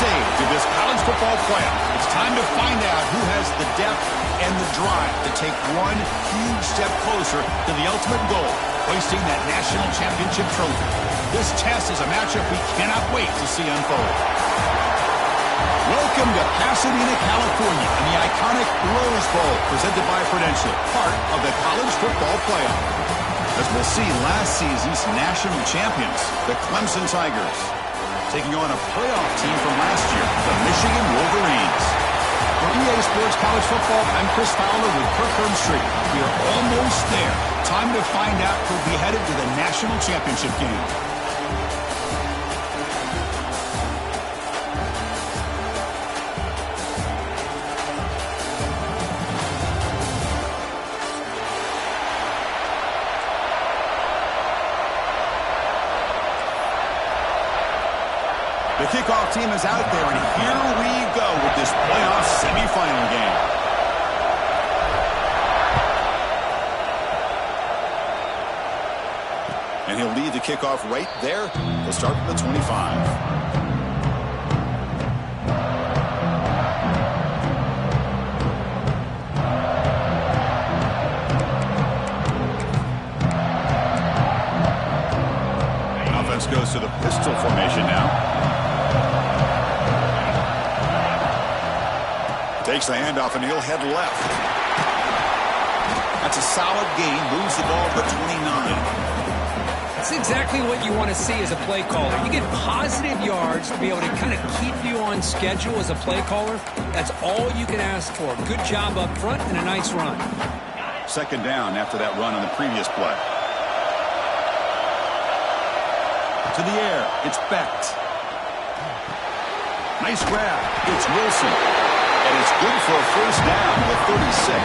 stage of this college football playoff. It's time to find out who has the depth and the drive to take one huge step closer to the ultimate goal, hoisting that national championship trophy. This test is a matchup we cannot wait to see unfold. Welcome to Pasadena, California, and the iconic Rose Bowl, presented by Prudential, part of the college football playoff. As we'll see, last season's national champions, the Clemson Tigers, taking on a playoff team from last year, the Michigan Wolverines. For EA Sports College Football, I'm Chris Fowler with Kirk Herbstreit. We are almost there. Time to find out who'll be headed to the national championship game. The kickoff team is out there, and here we go with this playoff semifinal game. And he'll lead the kickoff right there. He'll start from the 25. Offense goes to the pistol formation now. Takes the handoff, and he'll head left. That's a solid gain. Moves the ball to 29. That's exactly what you want to see as a play caller. You get positive yards to be able to kind of keep you on schedule as a play caller. That's all you can ask for. Good job up front and a nice run. Second down after that run on the previous play. To the air. It's Becht. Nice grab. It's Wilson. And it's good for a first down with 36.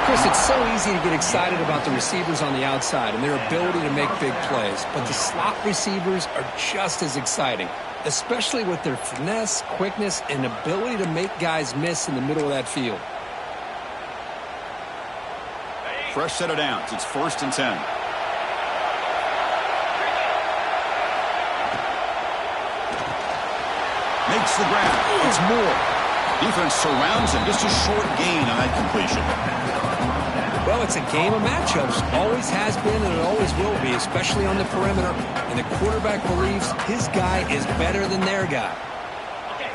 Chris, it's so easy to get excited about the receivers on the outside and their ability to make big plays. But the slot receivers are just as exciting, especially with their finesse, quickness, and ability to make guys miss in the middle of that field. Fresh set of downs. It's 1st and 10. Makes the grab. It's Moore. Defense surrounds him. Just a short gain on that completion. Well, it's a game of matchups. Always has been and it always will be, especially on the perimeter. And the quarterback believes his guy is better than their guy.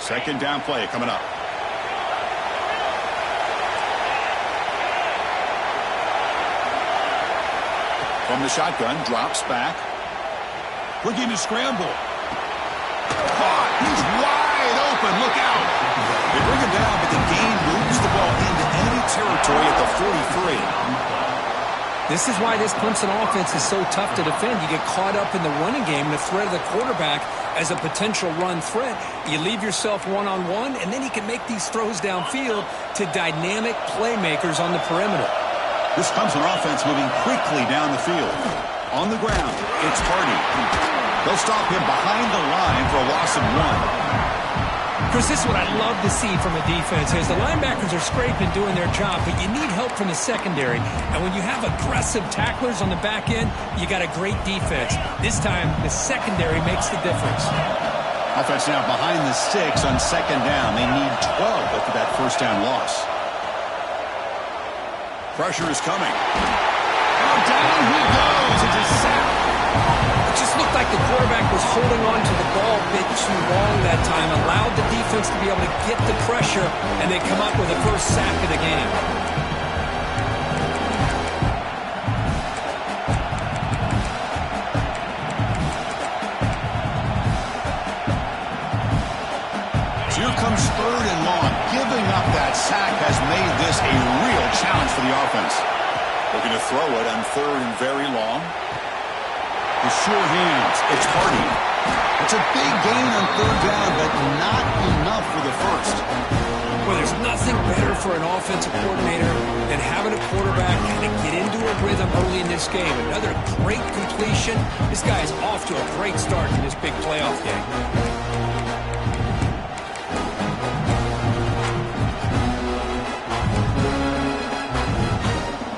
Second down play coming up. From the shotgun, drops back. Looking to scramble. Caught. He's wide open. Look out. They bring him down, but the gain moves the ball into enemy territory at the 43. This is why this Clemson offense is so tough to defend. You get caught up in the running game, the threat of the quarterback as a potential run threat. You leave yourself one-on-one, and then you can make these throws downfield to dynamic playmakers on the perimeter. This Clemson offense moving quickly down the field. On the ground, it's Hardy. They'll stop him behind the line for a loss of 1. Chris, this is what I love to see from a defense is the linebackers are scraping, doing their job, but you need help from the secondary. And when you have aggressive tacklers on the back end, you got a great defense. This time, the secondary makes the difference. Offense now behind the sticks on second down. They need 12 after that first down loss. Pressure is coming. Oh, down he goes. It's a sack. It just looked like the quarterback was holding on to the ball a bit too long that time, allowed the defense to be able to get the pressure, and they come up with the first sack of the game. So here comes 3rd and long. Giving up that sack has made this a real challenge for the offense. Looking to throw it on 3rd and very long. The sure hands. It's Hardy. It's a big gain on 3rd down, but not enough for the first. Well, there's nothing better for an offensive coordinator than having a quarterback kind of get into a rhythm early in this game. Another great completion. This guy is off to a great start in this big playoff game.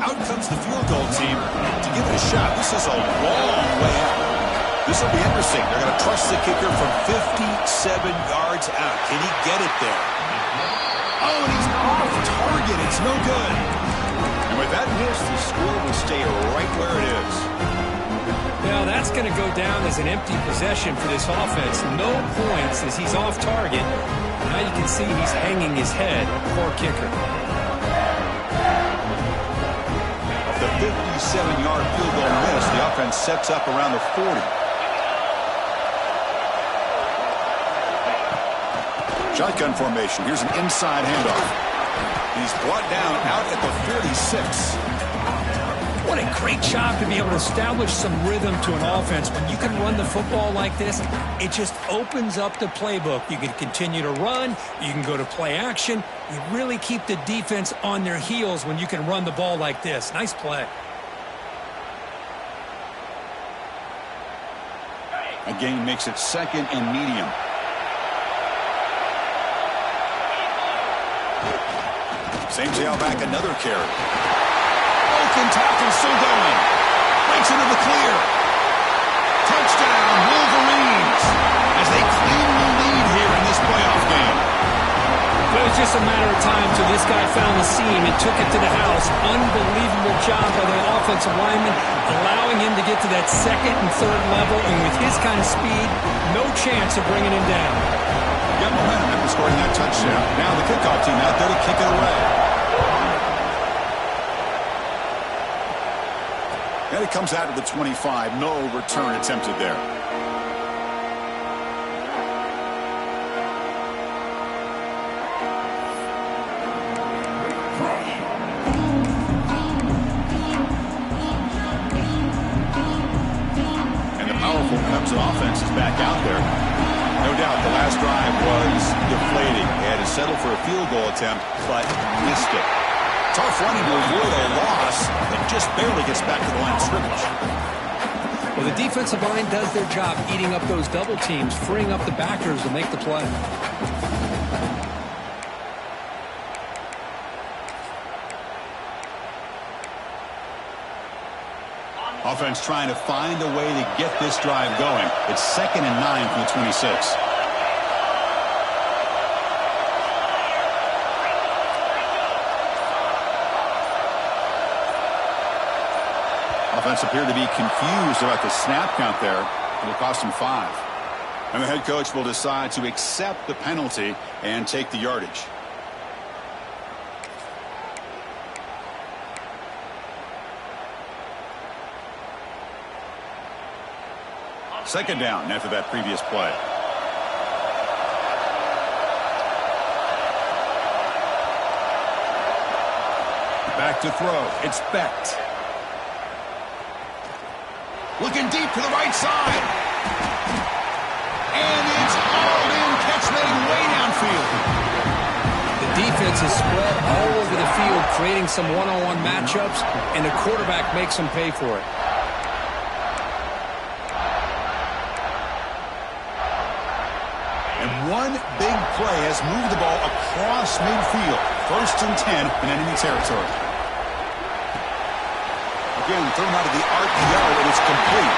Out comes the field goal team to give it a shot. This is a long way out. This will be interesting. They're going to trust the kicker from 57 yards out. Can he get it there? Oh, and he's off target. It's no good. And with that miss, the score will stay right where it is. Well, that's going to go down as an empty possession for this offense. No points as he's off target. Now you can see he's hanging his head. Poor kicker. The 57-yard field goal miss, the offense sets up around the 40. Shotgun formation. Here's an inside handoff. He's brought down out at the 36. What a great job to be able to establish some rhythm to an offense. When you can run the football like this, it just opens up the playbook. You can continue to run. You can go to play action. You really keep the defense on their heels when you can run the ball like this. Nice play. Again, makes it second and medium. Same tailback, another carry. Broken tackle, still going. Breaks into the clear. Touchdown, Wolverines, as they claim the lead here in this playoff game. It was just a matter of time till this guy found the seam and took it to the house. Unbelievable job by the offensive lineman, allowing him to get to that second and third level, and with his kind of speed, no chance of bringing him down. Got momentum after scoring that touchdown. Now the kickoff team out there to kick it away. And it comes out of the 25. No return attempted there. And the powerful Clemson offense is back out there. No doubt the last drive was deflating. They had to settle for a field goal attempt, but missed it. Tough running to avoid a loss and just barely gets back to the line of scrimmage. Well, the defensive line does their job eating up those double teams, freeing up the backers to make the play. Offense trying to find a way to get this drive going. It's 2nd and 9 from the 26. Offense appeared to be confused about the snap count there. It'll cost him 5. And the head coach will decide to accept the penalty and take the yardage. Second down after that previous play. Back to throw. It's Becht. Looking deep to the right side. And it's all in. Catch made way downfield. The defense is spread all over the field, creating some one-on-one matchups, and the quarterback makes them pay for it. And one big play has moved the ball across midfield. 1st and 10 in enemy territory. Again, thrown out of the RPO, and it's complete.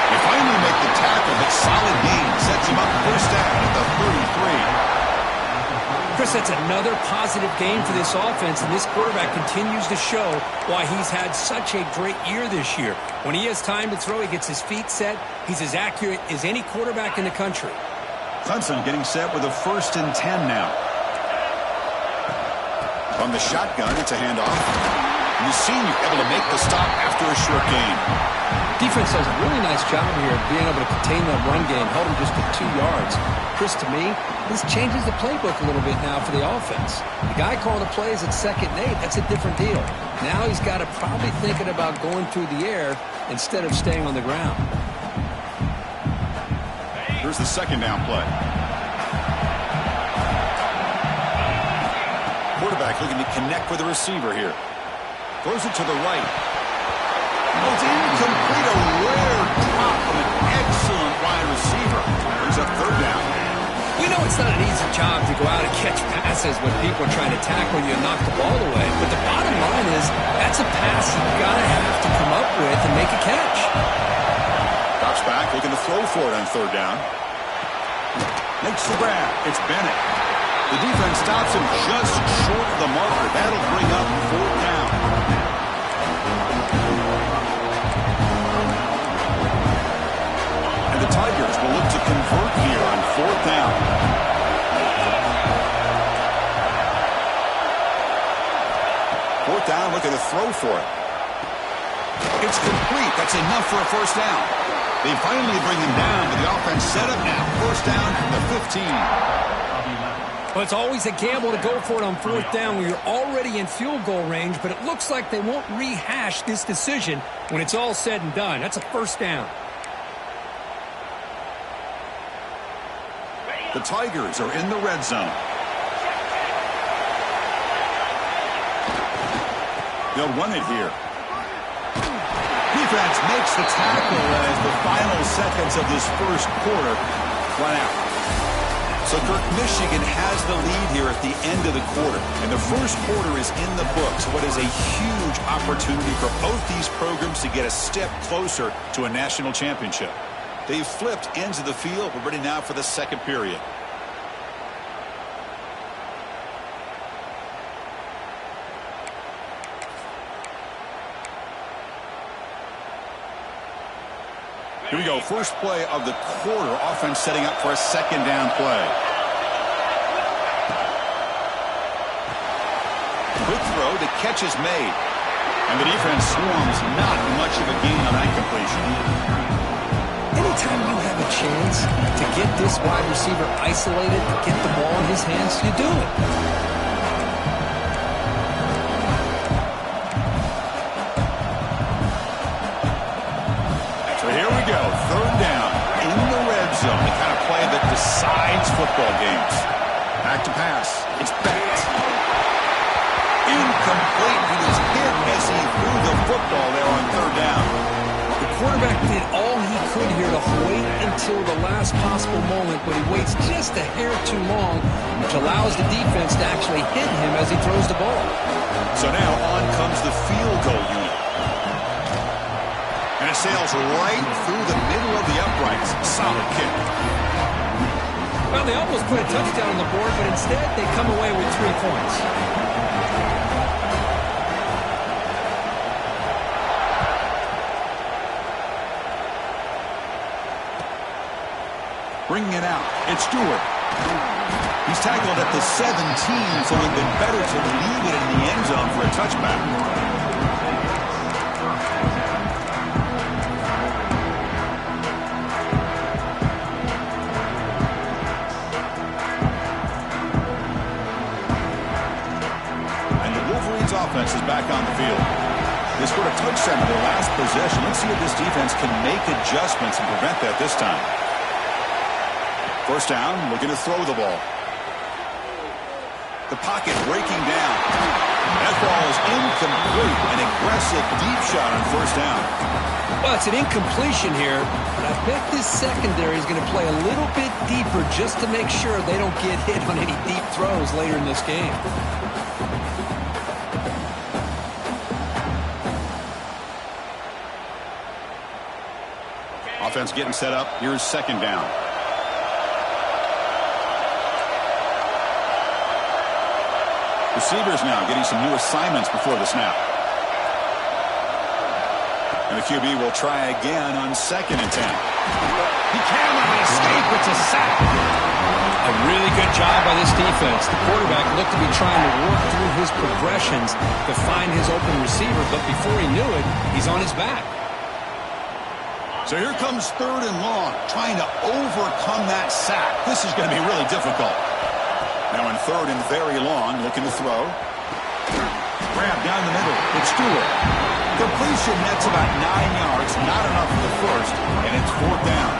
They finally make the tackle, but solid gain sets him up first down at the 33. Chris, that's another positive game for this offense, and this quarterback continues to show why he's had such a great year this year. When he has time to throw, he gets his feet set. He's as accurate as any quarterback in the country. Clemson getting set with a 1st and 10 now. From the shotgun, it's a handoff. And the senior able to make the stop after a short gain. Defense does a really nice job here of being able to contain that run game, held him just to 2 yards. Chris, to me, this changes the playbook a little bit now for the offense. The guy calling the plays at 2nd and 8, that's a different deal. Now he's got to probably thinking about going through the air instead of staying on the ground. Here's the 2nd down play. Quarterback looking to connect with the receiver here. Throws it to the right. Oh, it's incomplete. A rare drop from an excellent wide receiver. Brings up 3rd down. We know it's not an easy job to go out and catch passes when people are trying to tackle you and knock the ball away. But the bottom line is that's a pass you've got to have to come up with and make a catch. Drops Steps back, looking to throw for it on third down. Makes the grab. It's Bennett. The defense stops him just short of the marker. That'll bring up fourth down. And the Tigers will look to convert here on fourth down. Fourth down, looking to throw for it. It's complete. That's enough for a first down. They finally bring him down, but the offense set up now. First down from the 15. Well, it's always a gamble to go for it on fourth down when you're already in field goal range, but it looks like they won't rehash this decision when it's all said and done. That's a first down. The Tigers are in the red zone. They'll run it here. Defense makes the tackle as the final seconds of this first quarter run out. So Kirk, Michigan has the lead here at the end of the quarter. And the first quarter is in the books. What is a huge opportunity for both these programs to get a step closer to a national championship. They've flipped ends of the field. We're ready now for the second period. Here we go. First play of the quarter. Offense setting up for a second down play. Quick throw. The catch is made. And the defense swarms. Not much of a gain on that completion. Anytime you have a chance to get this wide receiver isolated, to get the ball in his hands, you do it. Third down in the red zone. The kind of play that decides football games. Back to pass. It's backed. Incomplete. He was hit as he threw the football there on third down. The quarterback did all he could here to wait until the last possible moment, but he waits just a hair too long, which allows the defense to actually hit him as he throws the ball. So now on comes the field goal unit. And it sails right through the middle of the uprights. Solid kick. Well, they almost put a touchdown on the board, but instead they come away with 3 points. Bringing it out. It's Stewart. He's tackled at the 17, so it would have been better to leave it in the end zone for a touchback. Offense is back on the field. They scored a touchdown in their last possession. Let's see if this defense can make adjustments and prevent that this time. First down, looking to throw the ball. The pocket breaking down. That ball is incomplete. An aggressive deep shot on first down. Well, it's an incompletion here, but I bet this secondary is going to play a little bit deeper just to make sure they don't get hit on any deep throws later in this game. Offense getting set up. Here's second down. Receivers now getting some new assignments before the snap. And the QB will try again on 2nd and 10. He cannot escape. It's a sack. A really good job by this defense. The quarterback looked to be trying to work through his progressions to find his open receiver, but before he knew it, he's on his back. So here comes 3rd and long, trying to overcome that sack. This is going to be really difficult. Now in 3rd and very long, looking to throw. Grab down the middle. It's Stewart. Completion nets about 9 yards, not enough for the first, and it's 4th down.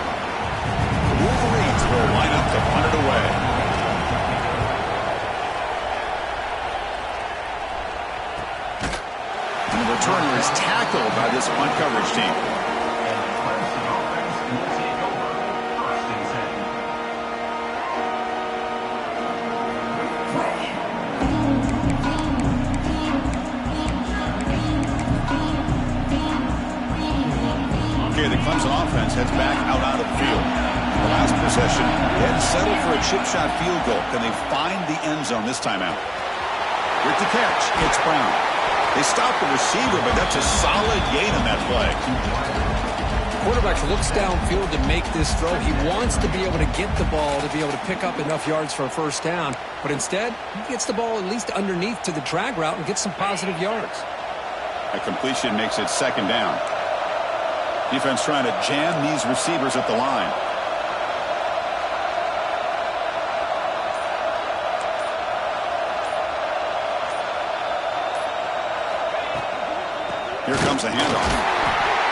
The Wolverines will line up to punt it away. And the returner is tackled by this punt coverage team. Okay, the Clemson offense heads back out onto the field. The last possession, they had to settle for a chip shot field goal. Can they find the end zone this time out? With the catch, it's Brown. They stopped the receiver, but that's a solid gain on that play. Quarterback looks downfield to make this throw. He wants to be able to get the ball to be able to pick up enough yards for a first down. But instead, he gets the ball at least underneath to the drag route and gets some positive yards. A completion makes it second down. Defense trying to jam these receivers at the line. Here comes a handoff.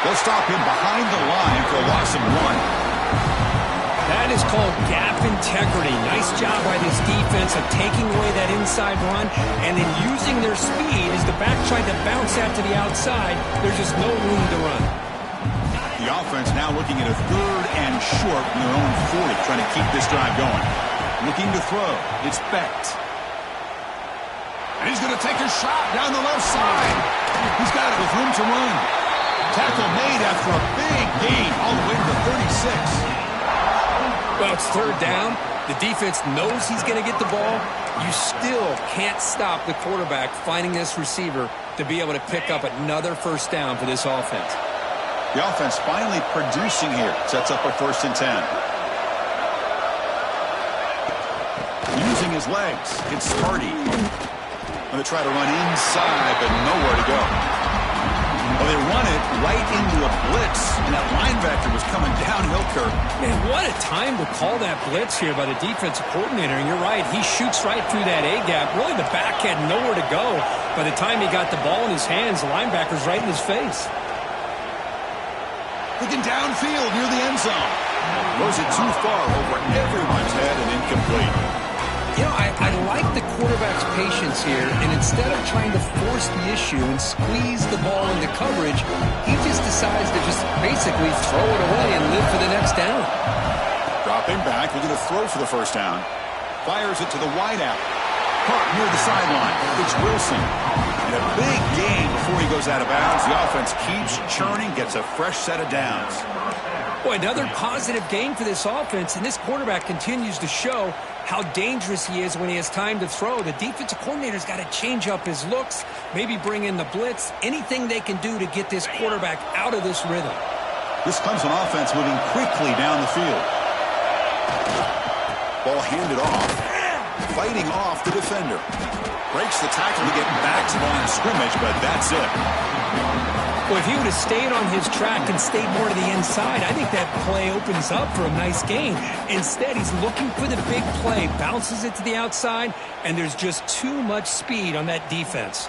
They'll stop him behind the line for a loss of 1. That is called gap integrity. Nice job by this defense of taking away that inside run and then using their speed as the back tried to bounce that to the outside. There's just no room to run. The offense now looking at a 3rd and short from their own 40, trying to keep this drive going. Looking to throw. It's Becht. And he's going to take a shot down the left side. He's got it with room to run. Tackle made after a big gain all the way to the 36. Well, it's 3rd down. The defense knows he's going to get the ball. You still can't stop the quarterback finding this receiver to be able to pick up another first down for this offense. The offense finally producing here. Sets up a 1st and 10. Using his legs. It's Hardy. Going to try to run inside, but nowhere to go. Well, they run it right into a blitz, and that linebacker was coming downhill, Kirk. Man, what a time to call that blitz here by the defensive coordinator. And you're right, he shoots right through that A-gap. Really, the back had nowhere to go. By the time he got the ball in his hands, the linebacker's right in his face. Looking downfield near the end zone. Throws it too far over everyone's head and incomplete. You know, I like the quarterback's patience here, and instead of trying to force the issue and squeeze the ball into coverage, he just decides to just basically throw it away and live for the next down. Dropping back, looking to throw for the first down. Fires it to the wideout. Caught near the sideline. It's Wilson. And a big gain before he goes out of bounds. The offense keeps churning, gets a fresh set of downs. Boy, another positive gain for this offense, and this quarterback continues to show how dangerous he is when he has time to throw. The defensive coordinator's got to change up his looks, maybe bring in the blitz, anything they can do to get this quarterback out of this rhythm. This Clemson offense moving quickly down the field. Ball handed off. Fighting off the defender. Breaks the tackle to get back to the line of scrimmage, but that's it. Well, if he would have stayed on his track and stayed more to the inside, I think that play opens up for a nice gain. Instead, he's looking for the big play, bounces it to the outside, and there's just too much speed on that defense.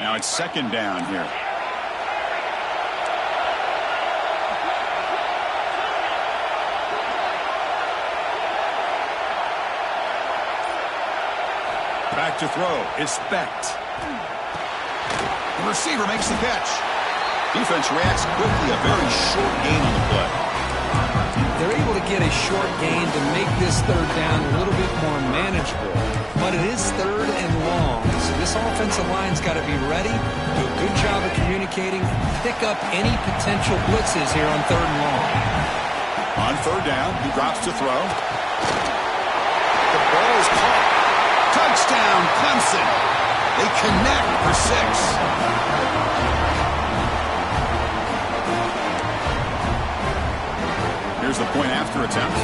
Now it's 2nd down here. Back to throw. It's Becht. The receiver makes the catch. Defense reacts quickly. A very short gain on the play. They're able to get a short gain to make this 3rd down a little bit more manageable. But it is 3rd and long. So this offensive line's got to be ready, do a good job of communicating, pick up any potential blitzes here on 3rd and long. On 3rd down, he drops to throw. The ball is caught. Touchdown, Clemson. They connect for 6. Here's the point after attempt.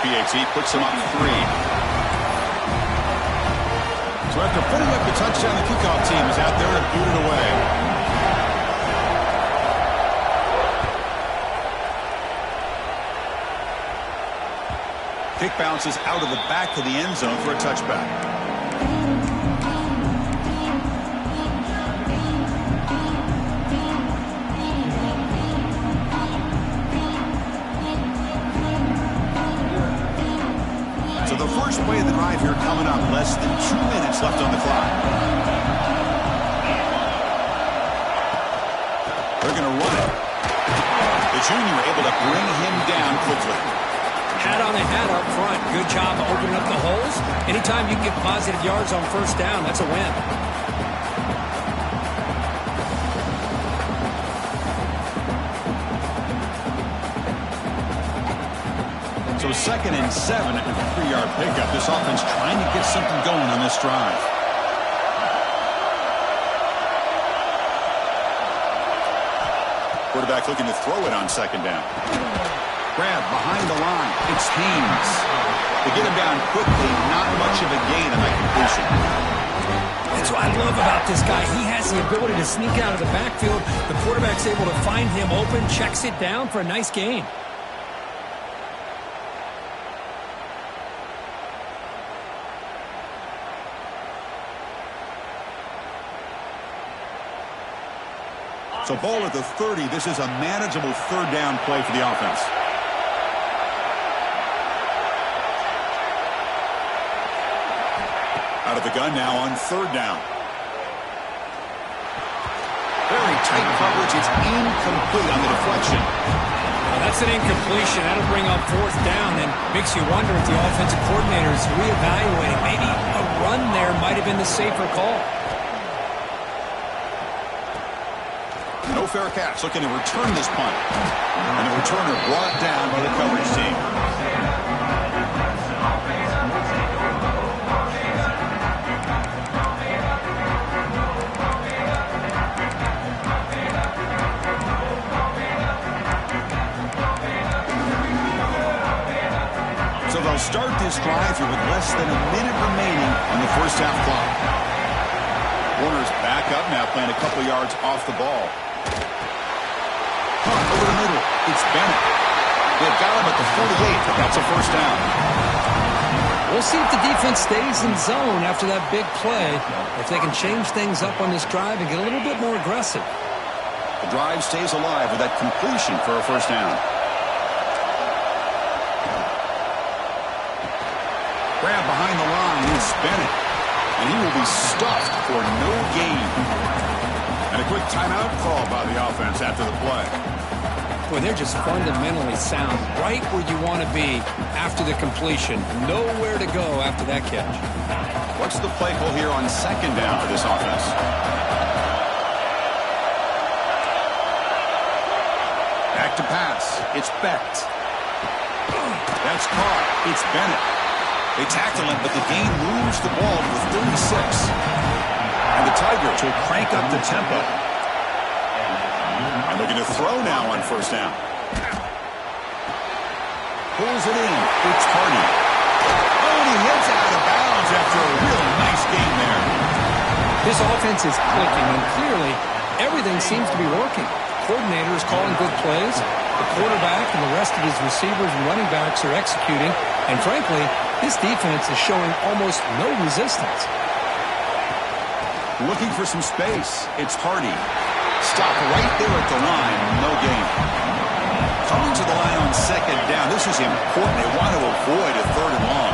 PAT puts him up 3. So after putting up the touchdown, the kickoff team is out there to boot it away. Kick bounces out of the back of the end zone for a touchback. first play of the drive here coming up. Less than 2 minutes left on the clock. They're going to run it. The junior able to bring him down quickly. Hat on a hat up front. Good job of opening up the holes. Anytime you get positive yards on first down, that's a win. So 2nd and 7 and a 3-yard pickup. This offense trying to get something going on this drive. Quarterback looking to throw it on 2nd down. Grab behind the line. It's Haynes. They get him down quickly. Not much of a gain on that completion. That's what I love about this guy. He has the ability to sneak out of the backfield. The quarterback's able to find him open, checks it down for a nice gain. So ball at the 30. This is a manageable 3rd down play for the offense. Out of the gun now on 3rd down. Very tight coverage. It's incomplete on the deflection. Well, that's an incompletion. That'll bring up 4th down and makes you wonder if the offensive coordinator is reevaluating. Maybe a run there might have been the safer call. No fair catch, looking to return this punt. And the returner brought down by the coverage team. So they'll start this drive here with less than a minute remaining on the first half clock. Warner's back up now, playing a couple yards off the ball. Over the middle, it's Bennett. They've got him at the 48, but that's a first down. We'll see if the defense stays in zone after that big play, if they can change things up on this drive and get a little bit more aggressive. The drive stays alive with that completion for a first down. Grab behind the line, it's Bennett. And he will be stuffed for no gain. And a quick timeout call by the offense after the play. Boy, they're just fundamentally sound, right where you want to be after the completion. Nowhere to go after that catch. What's the play call here on 2nd down for this offense? Back to pass. It's Becht. That's caught. It's Bennett. They tackle him, but the gain moves the ball to the 36. And the Tigers will crank up the tempo. And looking to throw now on first down. Pulls it in. It's Hardy. Oh, and he hits out of bounds after a really nice game there. This offense is clicking, and clearly everything seems to be working. The coordinator is calling good plays. The quarterback and the rest of his receivers and running backs are executing. And frankly, this defense is showing almost no resistance. Looking for some space. It's Hardy. Stop right there at the line. No gain. Coming to the line on 2nd down. This is important. They want to avoid a 3rd and long.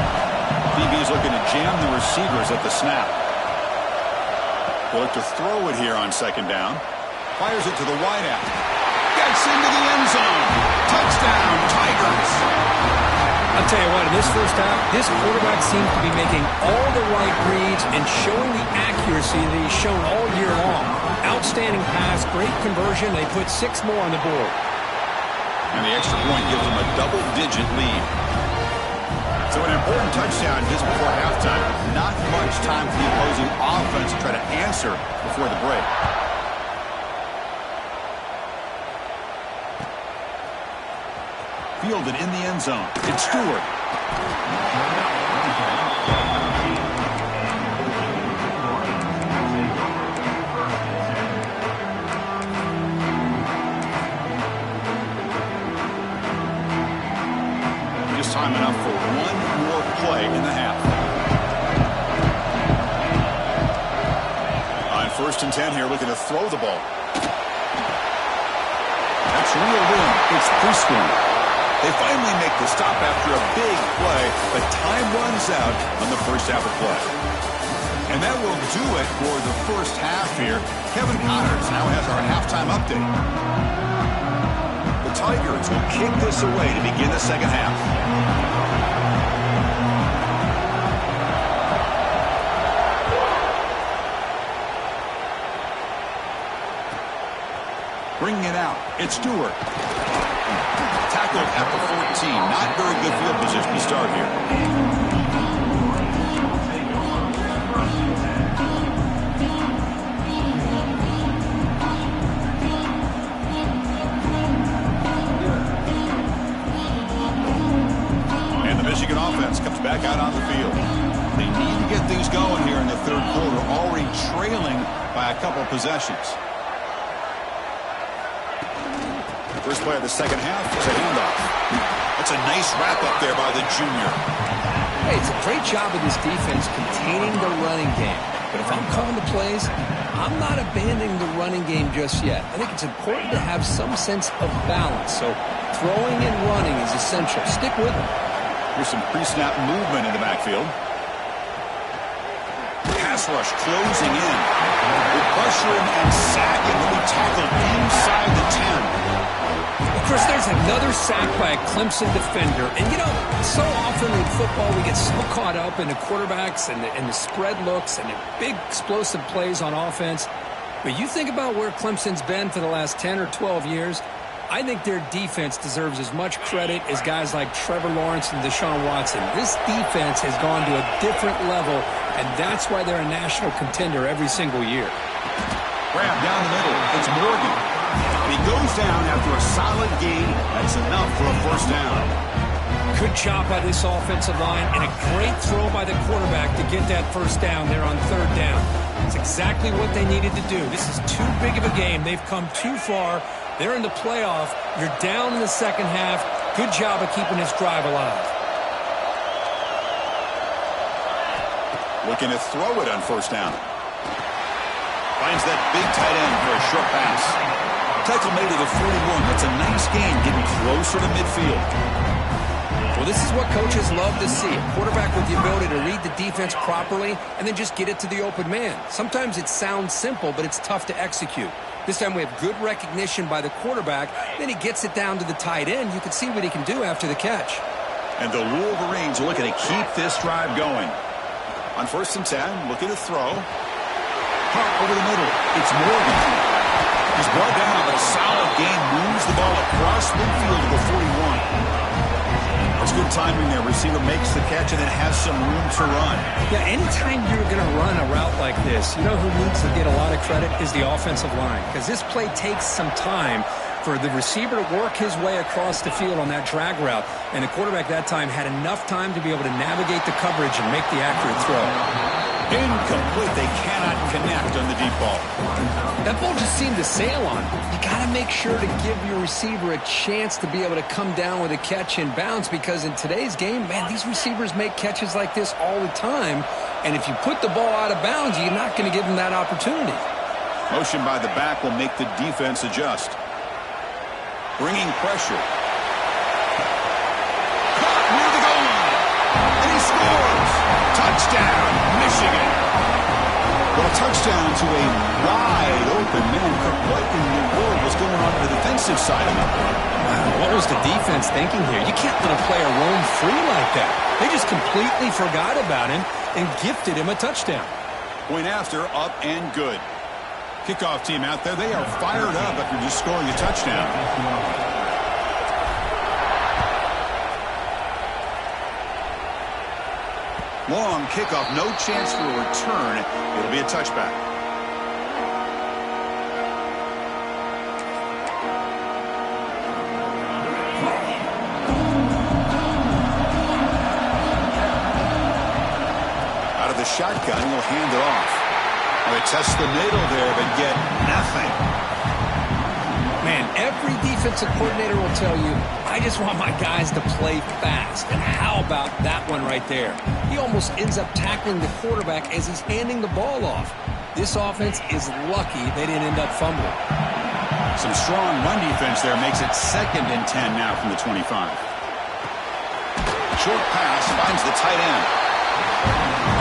DB is looking to jam the receivers at the snap. They look to throw it here on 2nd down. Fires it to the wideout. Gets into the end zone. Touchdown, Tigers. I'll tell you what, in this first half, this quarterback seems to be making all the right reads and showing the accuracy that he's shown all year long. Outstanding pass, great conversion. They put 6 more on the board. And the extra point gives them a double-digit lead. So an important touchdown just before halftime. Not much time for the opposing offense to try to answer before the break. Fielded in the end zone. It's Stewart. Just time enough for one more play in the half. On 1st and 10 here, looking to throw the ball. That's reeled in. It's Preston. They finally make the stop after a big play, but time runs out on the first half of play. And that will do it for the first half here. Kevin Connors now has our halftime update. The Tigers will kick this away to begin the second half. Bringing it out, it's Stewart. Tackled at the 14. Not very good field position to start here. And the Michigan offense comes back out on the field. They need to get things going here in the third quarter, already trailing by a couple possessions. First play of the second half is a handoff. That's a nice wrap-up there by the junior. Hey, it's a great job of this defense containing the running game. But if I'm calling the plays, I'm not abandoning the running game just yet. I think it's important to have some sense of balance. So throwing and running is essential. Stick with it. Here's some pre-snap movement in the backfield. Pass rush closing in. They pressure him and sack him. He'll be tackled inside the 10. Chris, there's another sack by a Clemson defender. And, you know, so often in football we get so caught up in the quarterbacks and the spread looks and the big explosive plays on offense. But you think about where Clemson's been for the last 10 or 12 years, I think their defense deserves as much credit as guys like Trevor Lawrence and Deshaun Watson. This defense has gone to a different level, and that's why they're a national contender every single year. Grab down the middle. It's Morgan. And he goes down after a solid gain. That's enough for a first down. Good job by this offensive line and a great throw by the quarterback to get that first down there on third down. It's exactly what they needed to do. This is too big of a game. They've come too far. They're in the playoff. You're down in the second half. Good job of keeping this drive alive. Looking to throw it on first down. Finds that big tight end for a short pass. Tackle made to the 41. That's a nice gain, getting closer to midfield. Well, this is what coaches love to see. A quarterback with the ability to read the defense properly and then just get it to the open man. Sometimes it sounds simple, but it's tough to execute. This time we have good recognition by the quarterback. Then he gets it down to the tight end. You can see what he can do after the catch. And the Wolverines are looking to keep this drive going. On first and 10, looking to throw. Hart over the middle. It's Morgan. He's brought down, but a solid gain moves the ball across midfield to the 41. That's good timing there. Receiver makes the catch and then has some room to run. Yeah, anytime you're going to run a route like this, you know who needs to get a lot of credit is the offensive line. Because this play takes some time for the receiver to work his way across the field on that drag route. And the quarterback that time had enough time to be able to navigate the coverage and make the accurate throw. Incomplete. They cannot connect on the deep ball. That ball just seemed to sail on. You got to make sure to give your receiver a chance to be able to come down with a catch and bounce, because in today's game, man, these receivers make catches like this all the time. And if you put the ball out of bounds, you're not going to give them that opportunity. Motion by the back will make the defense adjust. Bringing pressure. Caught near the goal line. And he scores. Touchdown, Michigan. Well, a touchdown to a wide open man. What in the world was going on the defensive side of it? What was the defense thinking here? You can't let a player roam free like that. They just completely forgot about him and gifted him a touchdown. Point after, up and good. Kickoff team out there. They are fired up after just scoring a touchdown. Long kickoff, no chance for a return. It'll be a touchback. Out of the shotgun, he'll hand it off. They test the middle there, but get nothing. Man, every defensive coordinator will tell you, I just want my guys to play fast. And how about that one right there? He almost ends up tackling the quarterback as he's handing the ball off. This offense is lucky they didn't end up fumbling. Some strong run defense there makes it 2nd and 10 now from the 25. Short pass finds the tight end.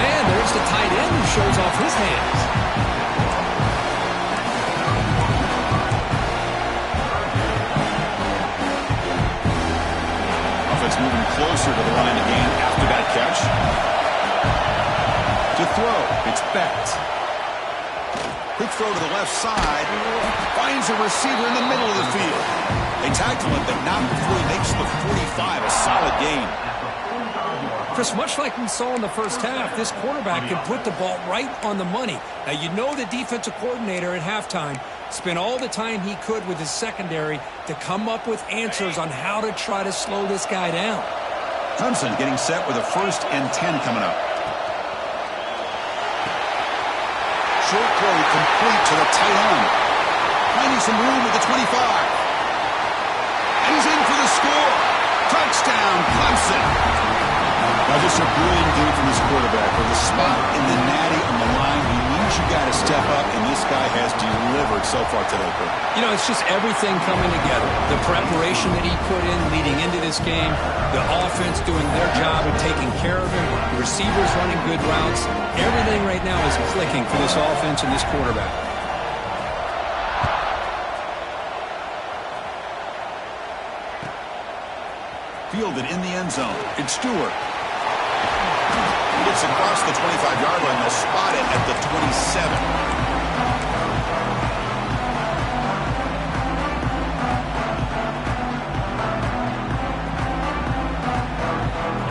And there's the tight end who shows off his hands. Offense moving closer to the line again after that catch. To throw, it's Becht. Quick throw to the left side. Finds a receiver in the middle of the field. They tackle him, but not before he makes the 45. A solid gain. Chris, much like we saw in the first half, this quarterback can put the ball right on the money. Now, you know the defensive coordinator at halftime spent all the time he could with his secondary to come up with answers on how to try to slow this guy down. Clemson getting set with a 1st and 10 coming up. Short throw complete to the tight end. Finding some room at the 25. And he's in for the score. Touchdown, Clemson. Now, just a brilliant game from this quarterback. With a spot in the natty on the line, he means you got to step up, and this guy has delivered so far today, Kurt. You know, it's just everything coming together. The preparation that he put in leading into this game, the offense doing their job of taking care of him, the receivers running good routes. Everything right now is clicking for this offense and this quarterback. Fielded in the end zone. It's Stewart. Gets across the 25-yard line. They'll spot it at the 27.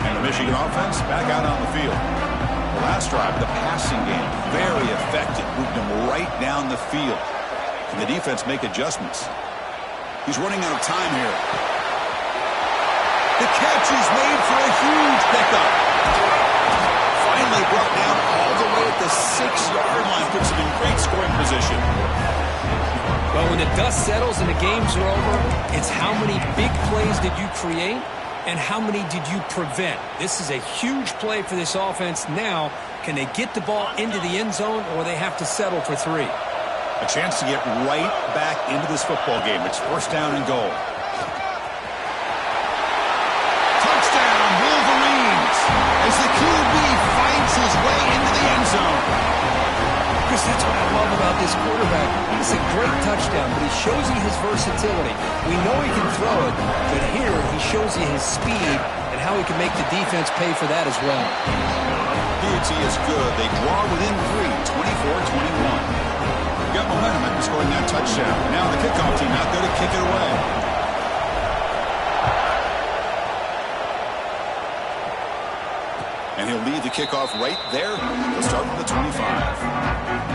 And the Michigan offense back out on the field. The last drive, the passing game, very effective. Moved them right down the field. Can the defense make adjustments? He's running out of time here. The catch is made for a huge pickup. Finally brought down all the way at the 6-yard line. Puts him in great scoring position. Well, when the dust settles and the games are over, it's how many big plays did you create and how many did you prevent. This is a huge play for this offense. Now, can they get the ball into the end zone or they have to settle for 3? A chance to get right back into this football game. It's 1st down and goal. As the QB fights his way into the end zone. Chris, that's what I love about this quarterback. It's a great touchdown, but he shows you his versatility. We know he can throw it, but here he shows you his speed and how he can make the defense pay for that as well. PAT is good. They draw within 3, 24-21. Got momentum after scoring that touchdown. Now the kickoff team out there to kick it away. And he'll lead the kickoff right there. He'll start from the 25.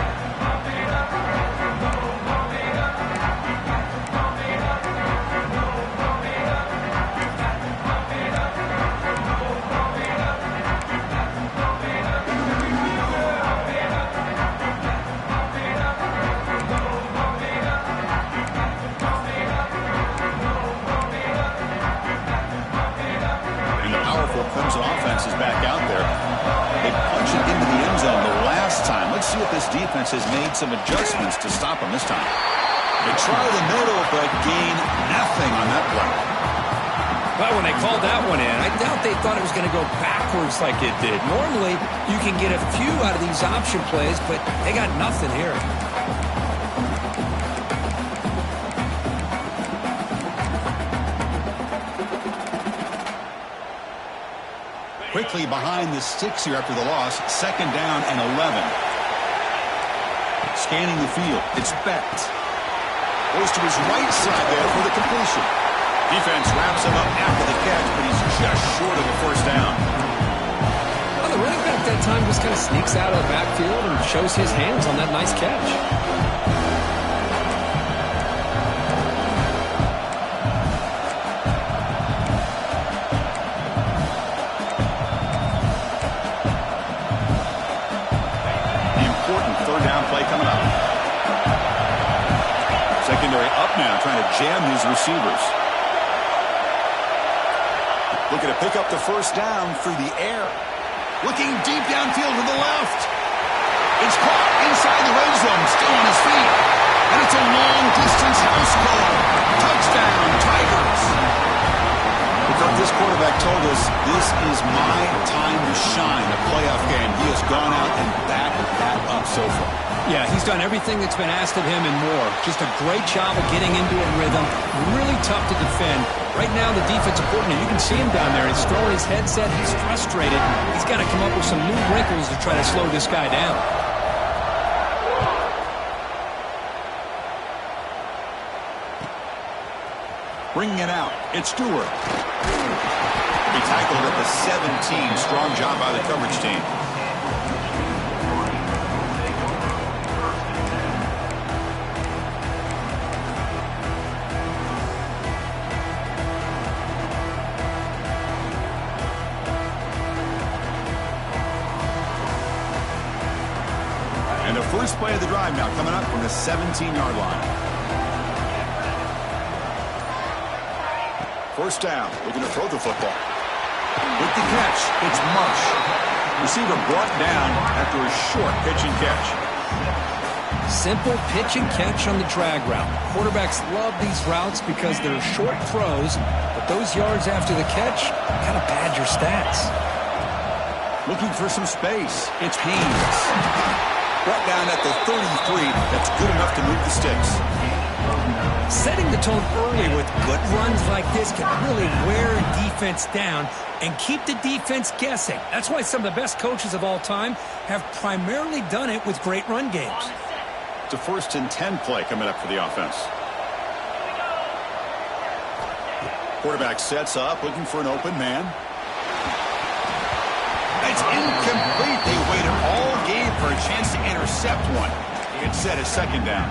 Clemson offense is back out there. They punch it into the end zone the last time. Let's see if this defense has made some adjustments to stop them this time. They try the middle, but gain nothing on that play. Well, when they called that one in, I doubt they thought it was going to go backwards like it did. Normally, you can get a few out of these option plays, but they got nothing here. Quickly behind the sticks here after the loss. 2nd down and 11. Scanning the field. It's Becht. Goes to his right side there for the completion. Defense wraps him up after the catch, but he's just short of the 1st down. Well, the running back that time just kind of sneaks out of the backfield and shows his hands on that nice catch. Play coming up. Secondary up now, trying to jam these receivers. Looking to pick up the 1st down through the air. Looking deep downfield to the left. It's caught inside the red zone, still on his feet. And it's a long-distance house call. Touchdown, Tigers. Because this quarterback told us, this is my time to shine, a playoff game. He has gone out and backed that up so far. Yeah, he's done everything that's been asked of him and more. Just a great job of getting into a rhythm. Really tough to defend. Right now, the defensive coordinator, you can see him down there. He's throwing his headset. He's frustrated. He's got to come up with some new wrinkles to try to slow this guy down. Bringing it out, it's Stewart. He tackled at the 17. Strong job by the coverage team. And the first play of the drive now coming up from the 17-yard line. First down, looking to throw the football. With the catch, it's Mich. Receiver brought down after a short pitch and catch. Simple pitch and catch on the drag route. Quarterbacks love these routes because they're short throws, but those yards after the catch kind of pad your stats. Looking for some space. It's Haynes. Brought down at the 33. That's good enough to move the sticks. Setting the tone early with good runs like this can really wear a defense down and keep the defense guessing. That's why some of the best coaches of all time have primarily done it with great run games. It's a 1st and 10 play coming up for the offense. Quarterback sets up, looking for an open man. It's incomplete. They waited all game for a chance to intercept one. It's set as 2nd down.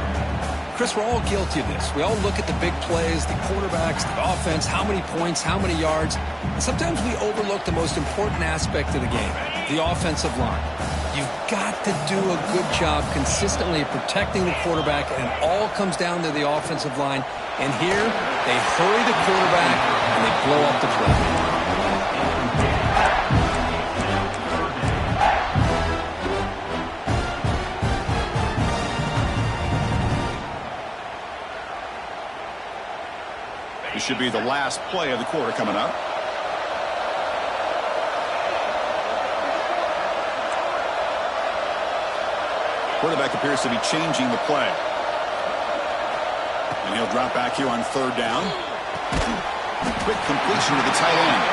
Chris, we're all guilty of this. We all look at the big plays, the quarterbacks, the offense, how many points, how many yards. And sometimes we overlook the most important aspect of the game, the offensive line. You've got to do a good job consistently protecting the quarterback, and it all comes down to the offensive line. And here, they hurry the quarterback, and they blow up the play. This should be the last play of the quarter coming up. Quarterback appears to be changing the play. And he'll drop back here on 3rd down. Quick completion to the tight end.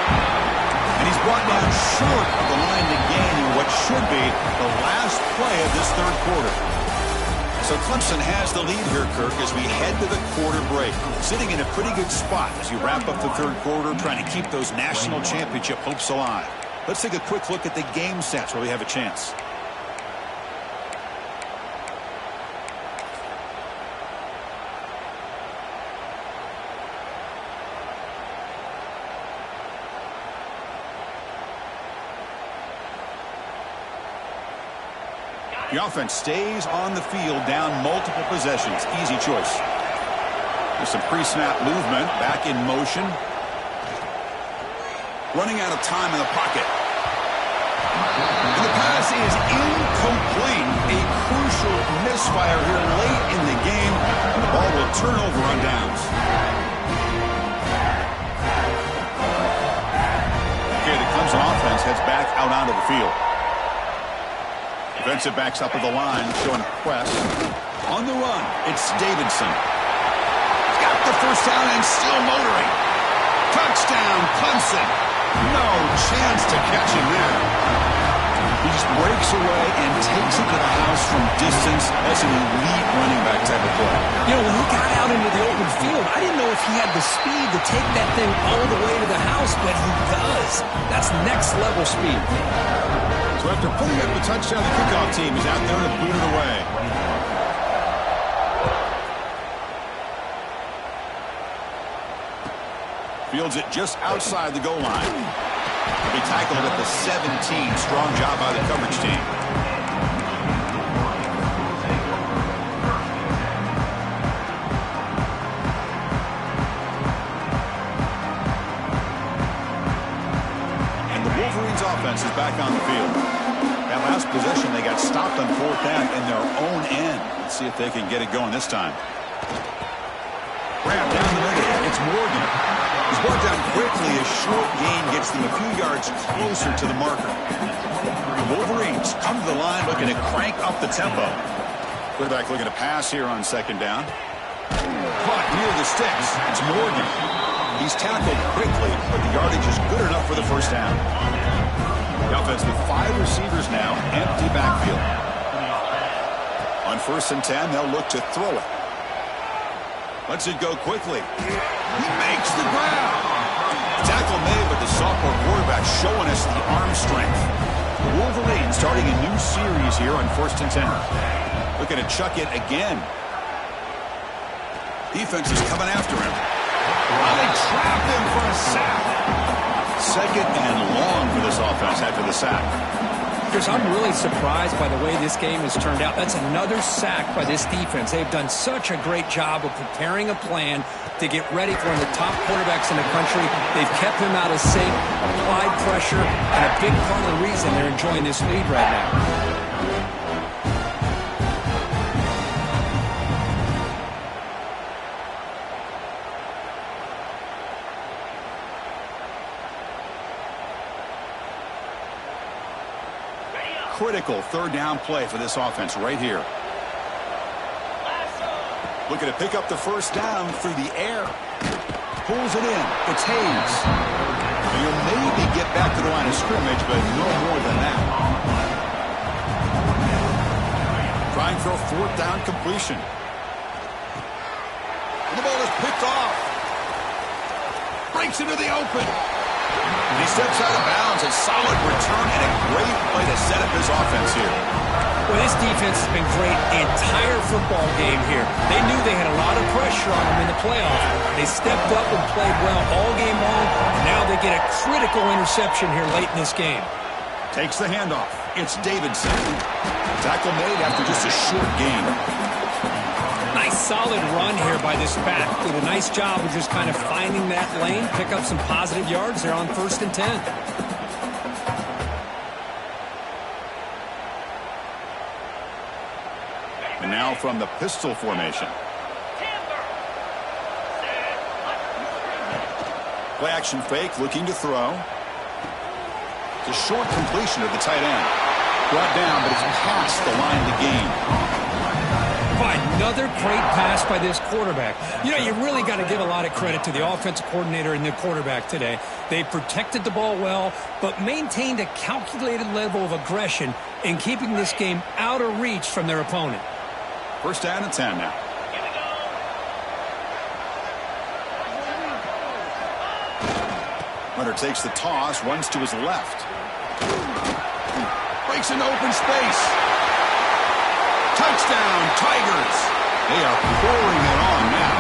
And he's brought down short of the line to gain what should be the last play of this 3rd quarter. So Clemson has the lead here, Kirk, as we head to the quarter break. Sitting in a pretty good spot as you wrap up the 3rd quarter, trying to keep those national championship hopes alive. Let's take a quick look at the game stats where we have a chance. The offense stays on the field, down multiple possessions. Easy choice. There's some pre-snap movement, back in motion. Running out of time in the pocket. And the pass is incomplete. A crucial misfire here late in the game. And the ball will turn over on downs. Okay, the Clemson offense heads back out onto the field. Defensive backs up at the line, showing press. On the run, it's Davidson. Got the 1st down and still motoring. Touchdown, Clemson. No chance to catch him there. He just breaks away and takes it to the house from distance. That's an elite running back type of play. You know, when he got out into the open field, I didn't know if he had the speed to take that thing all the way to the house, but he does. That's next level speed. So after putting up the touchdown, the kickoff team is out there to boot it away. Fields it just outside the goal line. He'll be tackled at the 17. Strong job by the coverage team. And the Wolverines offense is back on the field. That last possession. They got stopped on fourth down in their own end. Let's see if they can get it going this time. Grab down the middle. It's Morgan. He's brought down quickly. A short gain gets them a few yards closer to the marker. The Wolverines come to the line looking to crank up the tempo. Quarterback looking to pass here on second down. Caught near the sticks. It's Morgan. He's tackled quickly, but the yardage is good enough for the first down. The offense with 5 receivers now, empty backfield. On 1st and 10, they'll look to throw it. Lets it go quickly. He makes the grab. Tackle made, but the sophomore quarterback showing us the arm strength. The Wolverines starting a new series here on 1st and 10. Looking to chuck it again. Defense is coming after him. They trap him for a sack. Second and long for this offense after the sack. Chris, I'm really surprised by the way this game has turned out. That's another sack by this defense. They've done such a great job of preparing a plan to get ready for one of the top quarterbacks in the country. They've kept him out of sync, applied pressure, and a big part of the reason they're enjoying this lead right now. Critical third down play for this offense right here. Looking to pick up the first down through the air. Pulls it in. It's Hayes. He'll maybe get back to the line of scrimmage, but no more than that. Trying for a fourth down completion. And the ball is picked off. Breaks into the open. And he steps out of bounds. A solid return and a great play to set up his offense here. Well, this defense has been great the entire football game here. They knew they had a lot of pressure on them in the playoffs. They stepped up and played well all game long, and now they get a critical interception here late in this game. Takes the handoff. It's Davidson. Tackle made after just a short gain. Nice solid run here by this back. Did a nice job of just kind of finding that lane, pick up some positive yards there on 1st and 10. And now from the pistol formation. Play action fake, looking to throw. It's a short completion of the tight end. Brought down, but it's past the line to gain. Another great pass by this quarterback. You know, you really got to give a lot of credit to the offensive coordinator and the quarterback today. They protected the ball well, but maintained a calculated level of aggression in keeping this game out of reach from their opponent. First down and 10 now. Hunter takes the toss, runs to his left. Breaks into open space. Touchdown, Tigers. They are pouring it on now.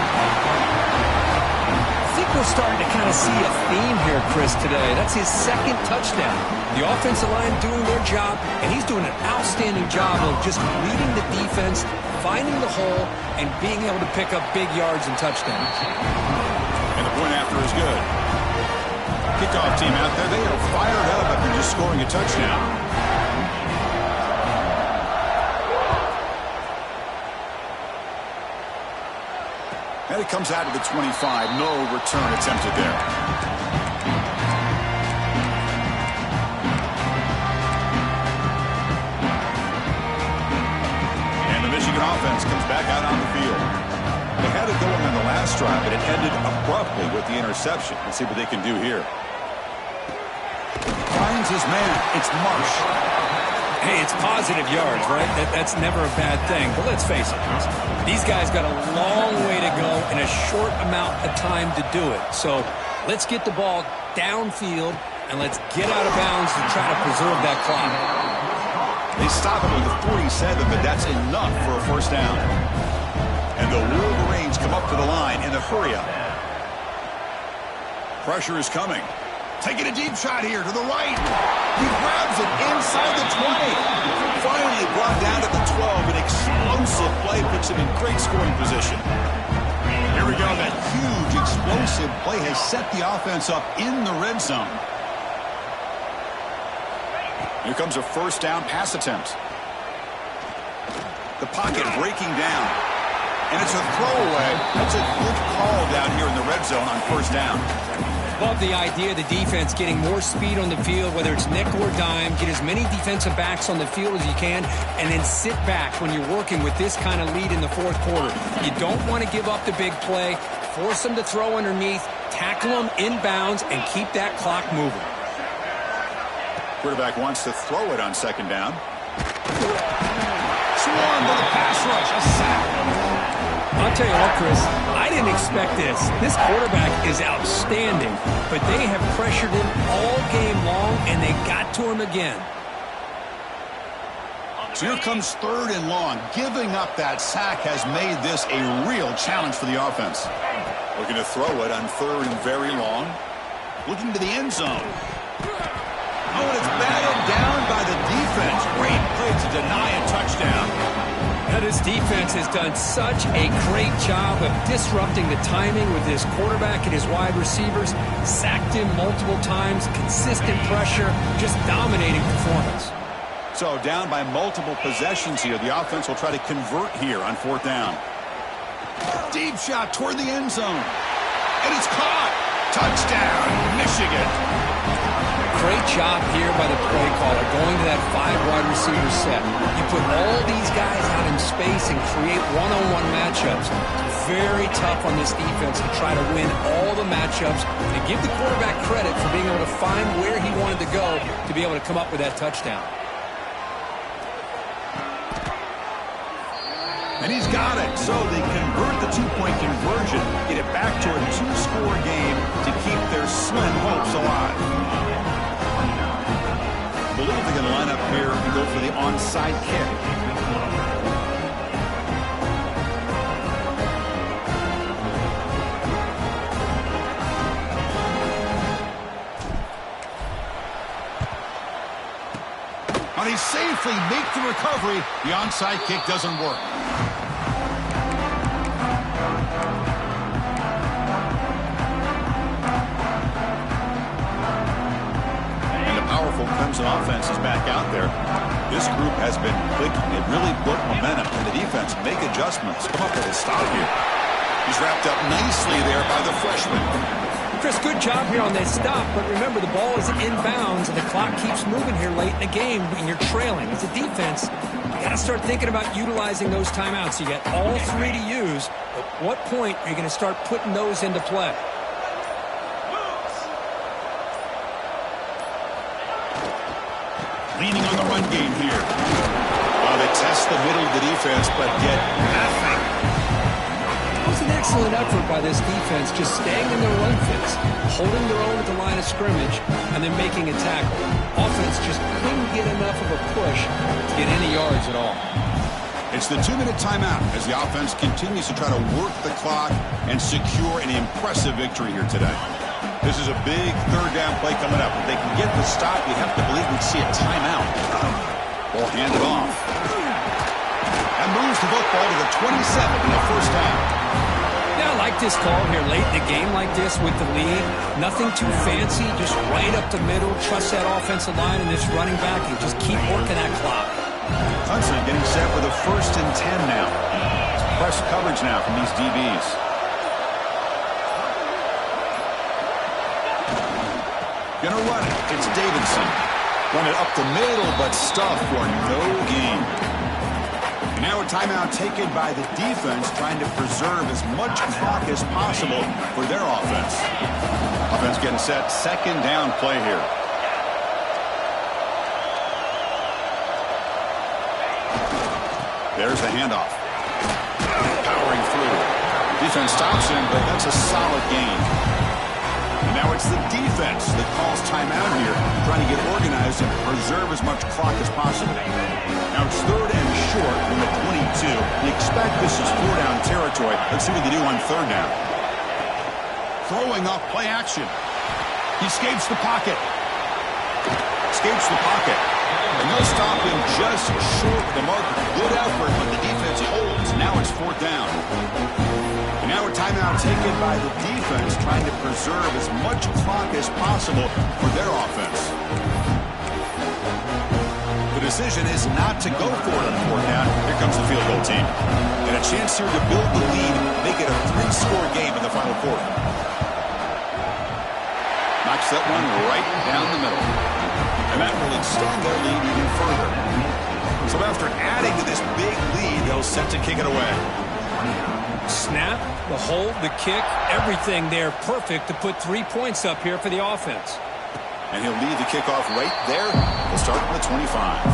I think we're starting to kind of see a theme here, Chris, today. That's his second touchdown. The offensive line doing their job, and he's doing an outstanding job of just leading the defense, finding the hole, and being able to pick up big yards and touchdowns. And the point after is good. Kickoff team out there, they are fired up after just scoring a touchdown. And it comes out of the 25. No return attempted there. And the Michigan offense comes back out on the field. They had it going on the last drive, but it ended abruptly with the interception. Let's see what they can do here. Finds his man. It's Marsh. Hey, it's positive yards, right? That's never a bad thing. But let's face it, these guys got a long way to go in a short amount of time to do it. So let's get the ball downfield, and let's get out of bounds to try to preserve that clock. They stop him with the 47, but that's enough for a first down. And the Wolverines come up to the line in a hurry-up. Pressure is coming. Taking a deep shot here to the right. He grabs it inside the 20. Finally brought down at the 12. An explosive play puts him in great scoring position. Here we go. That huge explosive play has set the offense up in the red zone. Here comes a first down pass attempt. The pocket breaking down. And it's a throwaway. That's a good call down here in the red zone on first down. Love the idea of the defense getting more speed on the field, whether it's nickel or dime. Get as many defensive backs on the field as you can, and then sit back when you're working with this kind of lead in the fourth quarter. You don't want to give up the big play. Force them to throw underneath, tackle them inbounds, and keep that clock moving. Quarterback wants to throw it on second down. Swarm with a pass rush, a sack. I'll tell you what, Chris, I didn't expect this. This quarterback is outstanding, but they have pressured him all game long, and they got to him again. So here comes third and long. Giving up that sack has made this a real challenge for the offense. Looking to throw it on third and very long. Looking to the end zone. Oh, and it's batted down by the defense. Great play to deny a touchdown. Now, this defense has done such a great job of disrupting the timing with his quarterback and his wide receivers. Sacked him multiple times, consistent pressure, just dominating performance. So down by multiple possessions here. The offense will try to convert here on fourth down. Deep shot toward the end zone. And it's caught. Touchdown, Michigan. Great job here by the play caller, going to that 5 wide receiver set. You put all these guys out in space and create one-on-one matchups. It's very tough on this defense to try to win all the matchups and give the quarterback credit for being able to find where he wanted to go to be able to come up with that touchdown. And he's got it. So they convert the two-point conversion, get it back to a 2-score game to keep their slim hopes alive. I believe they're going to line up here and go for the onside kick. And he safely makes the recovery. The onside kick doesn't work. Clemson offense is back out there. This group has been clicking. It really built momentum, and the defense make adjustments. Come up with a stop here. He's wrapped up nicely there by the freshman. Chris, good job here on that stop, but remember the ball is inbounds and the clock keeps moving here late in the game and you're trailing. As a defense, you got to start thinking about utilizing those timeouts. You got all 3 to use. At what point are you going to start putting those into play? Leaning on the run game here. Well, they test the middle of the defense, but get nothing. It was an excellent effort by this defense, just staying in their run fits, holding their own at the line of scrimmage, and then making a tackle. Offense just couldn't get enough of a push to get any yards at all. It's the 2-minute timeout as the offense continues to try to work the clock and secure an impressive victory here today. This is a big third down play coming up. If they can get the stop, you have to believe we'd see a timeout. Ball handed off. And moves the football to the 27 in the first down. Yeah, I like this call here late in the game like this with the lead. Nothing too fancy, just right up the middle. Trust that offensive line and this running back and just keep working that clock. Clemson getting set for the 1st and 10 now. It's press coverage now from these DBs. Gonna run it. It's Davidson. Run it up the middle, but stuffed for no gain. And now a timeout taken by the defense, trying to preserve as much clock as possible for their offense. Offense getting set. 2nd down play here. There's the handoff. Powering through. Defense stops him, but that's a solid gain. Now it's the defense that calls timeout here, trying to get organized and preserve as much clock as possible. Now it's 3rd and short from the 22. You expect this is 4-down territory. Let's see what they do on 3rd down. Throwing off play action. He escapes the pocket. Escapes the pocket. And they'll stop him just short of the mark. Good effort, but the defense holds. Now it's 4th down. And now a timeout taken by the defense, trying to preserve as much clock as possible for their offense. decision is not to go for it on 4th down. Here comes the field goal team. And a chance here to build the lead, make it a 3-score game in the final quarter. Knocks that one right down the middle. And that will extend their lead even further. So after adding to this big lead, they'll set to kick it away. Snap, the hold, the kick, everything there perfect to put 3 points up here for the offense. And he'll lead the kickoff right there. We'll start from the 25.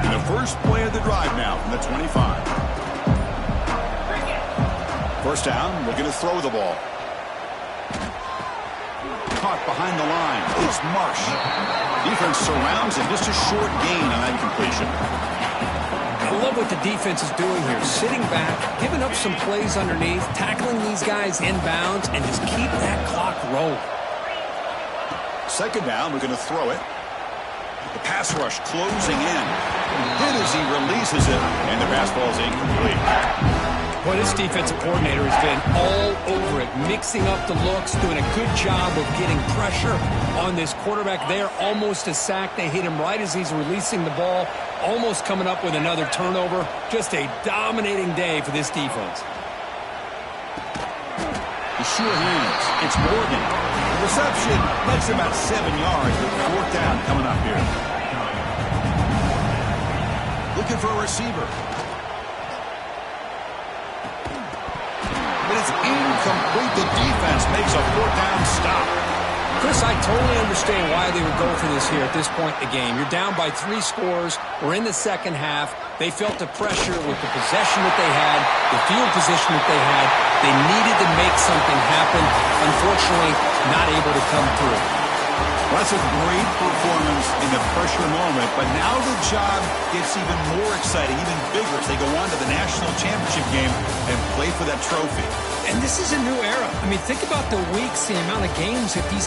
And the first play of the drive now from the 25. First down, we're going to throw the ball. Caught behind the line. It's Marsh. Defense surrounds him. Just a short gain on that completion. I love what the defense is doing here. Sitting back, giving up some plays underneath, tackling these guys inbounds, and just keep that clock rolling. Second down, we're going to throw it. The pass rush closing in. Hit as he releases it, and the pass ball is incomplete. Boy, this defensive coordinator has been all over it, mixing up the looks, doing a good job of getting pressure on this quarterback there. Almost a sack. They hit him right as he's releasing the ball, almost coming up with another turnover. Just a dominating day for this defense. The sure hands. It's Morgan. The reception makes about 7 yards with 4th down coming up here. Looking for a receiver. But it's incomplete. The defense makes a 4th down stop. Chris, I totally understand why they would go for this here at this point in the game. You're down by 3 scores. We're in the second half. They felt the pressure with the possession that they had, the field position that they had. They needed to make something happen. Unfortunately, not able to come through. Well, that's a great performance in the pressure moment, but now the job gets even more exciting, even bigger as they go on to the national championship game and play for that trophy. And this is a new era. I mean, think about the weeks, the amount of games that these guys